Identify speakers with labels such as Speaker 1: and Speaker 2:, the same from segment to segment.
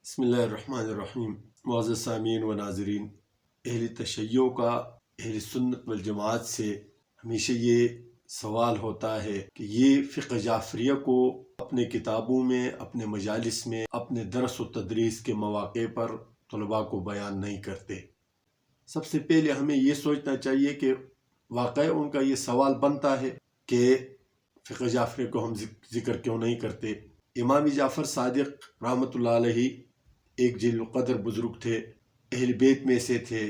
Speaker 1: बिस्मिल्लाहिर्रहमानिर्रहीम। मुअज़्ज़ज़ सामीन व नाज़रीन, अहल तशय्युअ का अहल सुन्नत वल जमात से हमेशा ये सवाल होता है कि ये फ़िक़्ह जाफ़रिया को अपने किताबों में, अपने मजालिस में, अपने दरस व तदरीस के मौक़े पर तलबा को बयान नहीं करते। सबसे पहले हमें ये सोचना चाहिए कि वाक़ई उनका ये सवाल बनता है कि फ़िक़्ह जाफ़रिया को हम ज़िक्र क्यों नहीं करते। इमाम जाफ़र सादिक़ रहमतुल्लाह अलैहि एक जलील क़द्र बुज़ुर्ग थे, अहल बैत में से थे,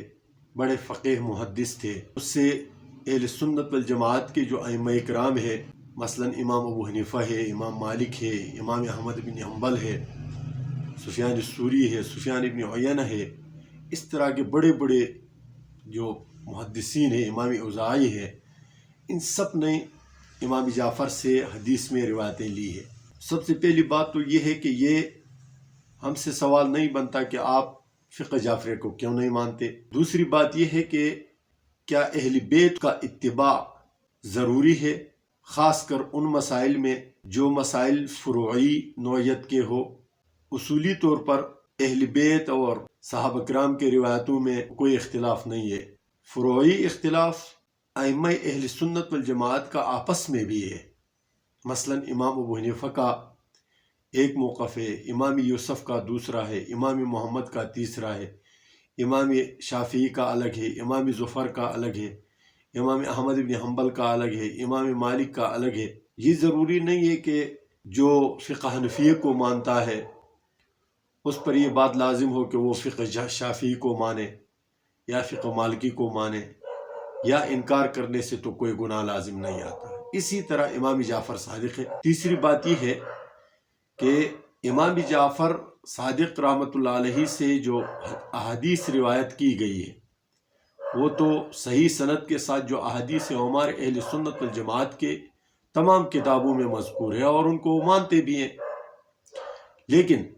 Speaker 1: बड़े फ़क़ीह मुहद्दिस थे। उससे अहल सुन्नत वल जमात के जो अइम्मा इकराम है, मसलन इमाम अबू हनीफ़ा है, इमाम मालिक है, इमाम अहमद बिन हम्बल है, सुफ़ियान सूरी है, सुफ़ियान इब्न उयैना है, इस तरह के बड़े बड़े जो मुहद्दिसीन हैं, इमाम औज़ाई है, इन सब ने इमाम जाफ़र से हदीस में रिवायतें ली है। सबसे पहली बात तो ये है कि ये हमसे सवाल नहीं बनता कि आप फ़िक़्ह जाफ़रिया को क्यों नहीं मानते। दूसरी बात यह है कि क्या अहल बैत का इत्तिबा ज़रूरी है, ख़ास कर उन मसाइल में जो मसाइल फ़ुरूई नौइयत के हो। उसूली तौर पर अहल बैत और सहाबा किराम के रिवायतों में कोई इख्तिलाफ़ नहीं है। फ़ुरूई इख्तिलाफ़ अइम्मा अहल सुन्नत वल जमात का आपस में भी है। मसलन इमाम अबू हनीफ़ा का एक मौक़िफ़ है, इमाम यूसुफ़ का दूसरा है, इमाम मोहम्मद का तीसरा है, इमाम शाफ़ी का अलग है, इमाम ज़ुफ़र का अलग है, इमाम अहमद बिन हम्बल का अलग है, इमाम मालिक का अलग है। ये ज़रूरी नहीं है कि जो फ़िक़्ह हनफ़िय्या को मानता है उस पर यह बात लाजिम हो कि वो फ़िक़्ह शाफ़ी को माने या फ़िक़्ह मालिकी को माने, या इनकार करने से तो कोई गुनाह लाजिम नहीं आता। इसी तरह इमाम जाफ़र सादिक़ है। तीसरी बात यह है कि इमाम जाफ़र सादिक़ रहमतुल्लाह अलैहि से जो अहादीस रिवायत की गई है वो तो सही सनद के साथ जो अहादीस है हमारे अहल सुन्नत वल जमात के तमाम किताबों में मज़कूर है और उनको मानते भी हैं। लेकिन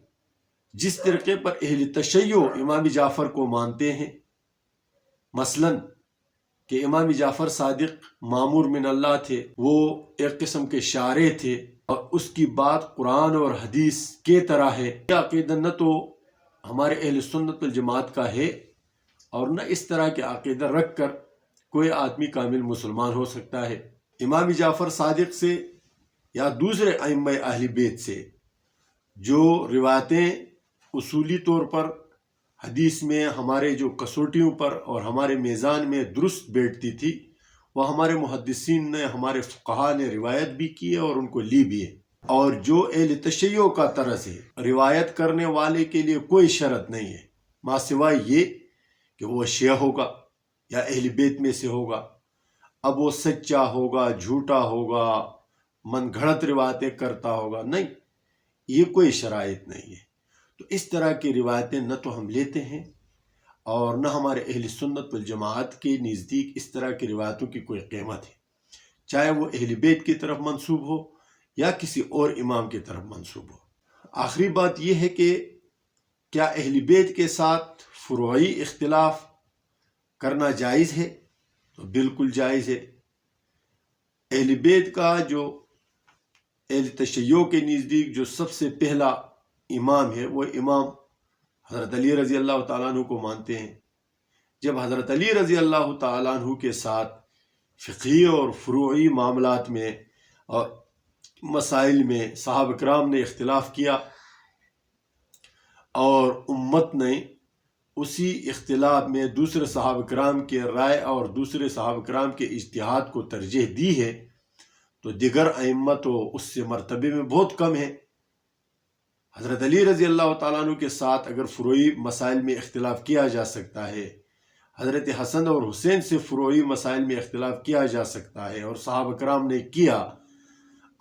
Speaker 1: जिस तरीके पर अहल तशय्युअ इमाम जाफ़र को मानते हैं, मसलन कि इमाम जाफ़र सादिक़ मामूर मिन अल्लाह थे, वो एक किस्म के शारे थे और उसकी बात कुरान और हदीस के तरह है। यह अक़ीदा न तो हमारे अहल सुन्नत वल जमात का है और न इस तरह के अक़ीदा रख कर कोई आदमी कामिल मुसलमान हो सकता है। इमाम जाफ़र सादिक़ से या दूसरे अइम्मा अहल बैत से जो रिवायतें उसूली तौर पर हदीस में हमारे जो कसौटियों पर और हमारे मीज़ान में दुरुस्त बैठती थी, वह हमारे मुहद्दिसीन ने, हमारे फ़ुक़हा ने रिवायत भी की है और उनको ली भी है। और जो अहल तशय्युअ का तरस है, रिवायत करने वाले के लिए कोई शर्त नहीं है मा सिवाय ये कि वो शिया होगा या अहल बैत में से होगा। अब वो सच्चा होगा, झूठा होगा, मन घड़त रिवायतें करता होगा, नहीं, ये कोई शराइत नहीं है। तो इस तरह की रिवायतें न तो हम लेते हैं और न हमारे अहल सुन्नत वल जमात के नज़दीक इस तरह की रिवायतों की कोई कीमत है, चाहे वो अहल बैत की तरफ मंसूब हो या किसी और इमाम की तरफ मंसूब हो। आखिरी बात यह है कि क्या अहल बैत के साथ फ़ुरूई इख्तिलाफ करना जायज़ है? तो बिल्कुल जायज़ है। अहल बैत का जो अहल तशय्युअ के नज़दीक जो सबसे पहला इमाम है वो इमाम हज़रत अली रज़ी अल्लाह तआला अन्हु को मानते हैं। जब हज़रत अली रज़ी अल्लाह तआला अन्हु के साथ फ़िक़ही और फ़ुरूई मामलात में और मसाइल में सहाबा किराम ने इख्तिलाफ़ किया और उम्मत ने उसी इख्तिलाफ़ में दूसरे सहाबा किराम के राय और दूसरे सहाबा किराम के इज्तिहाद को तरजीह दी है, तो दिगर अइम्मा तो उससे मर्तबे में बहुत कम है। हज़रत अली रज़ी अल्लाह तआला अन्हु के साथ अगर फ़ुरूई मसाइल में इख्तिलाफ़ किया जा सकता है, हज़रत हसन और हुसैन से फ़ुरूई मसाइल में इख्तिलाफ़ किया जा सकता है और सहाबा किराम ने किया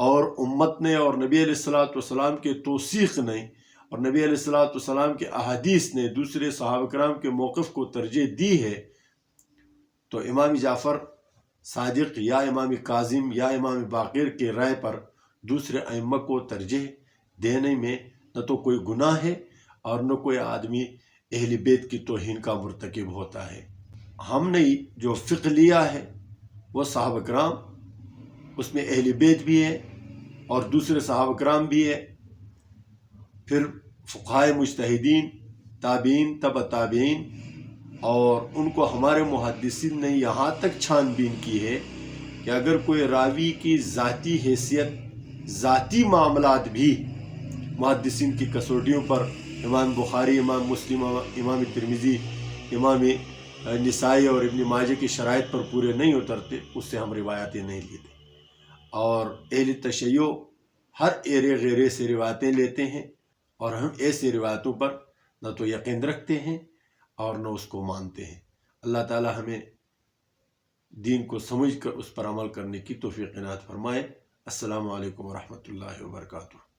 Speaker 1: और उम्मत ने और नबी अलैहिस्सलातु वस्सलाम के तौसीक़ ने और नबी अलैहिस्सलातु वस्सलाम के अहादीस ने दूसरे सहाबा किराम के मौक़िफ़ को तरजीह दी है, तो इमाम जाफ़र सादिक़ या इमाम काज़िम या इमाम बाक़िर के राय पर दूसरे अइम्मा को तरजीह देने में न तो कोई गुनाह है और न कोई आदमी अहल बैत की तौहीन का मुर्तकिब होता है। हमने जो फ़िक़्ह लिया है वो सहाबा किराम, उसमें अहल बैत भी है और दूसरे सहाबा किराम भी है, फिर फ़ुक़हाए मुज्तहिदीन, ताबीन, तब ताबीन और उनको हमारे मुहद्दिसीन ने यहाँ तक छानबीन की है कि अगर कोई रावी की ज़ाती हैसियत, ज़ाती मामलात भी मुहद्दिसीन की कसौटियों पर इमाम बुखारी, इमाम मुस्लिम, इमाम तिरमिज़ी, इमाम निसाई और इब्न माजा की शराइत पर पूरे नहीं उतरते, उससे हम रिवायतें नहीं लेते। और अहले तशय्यो हर एरे गैरे से रिवायतें लेते हैं और हम ऐसी रिवायतों पर न तो यकीन रखते हैं और न उसको मानते हैं। अल्लाह ताला हमें दीन को समझ कर उस पर अमल करने की तौफीक इनायत फरमाए। अस्सलामु अलैकुम व रहमतुल्लाहि व बरकातुहू।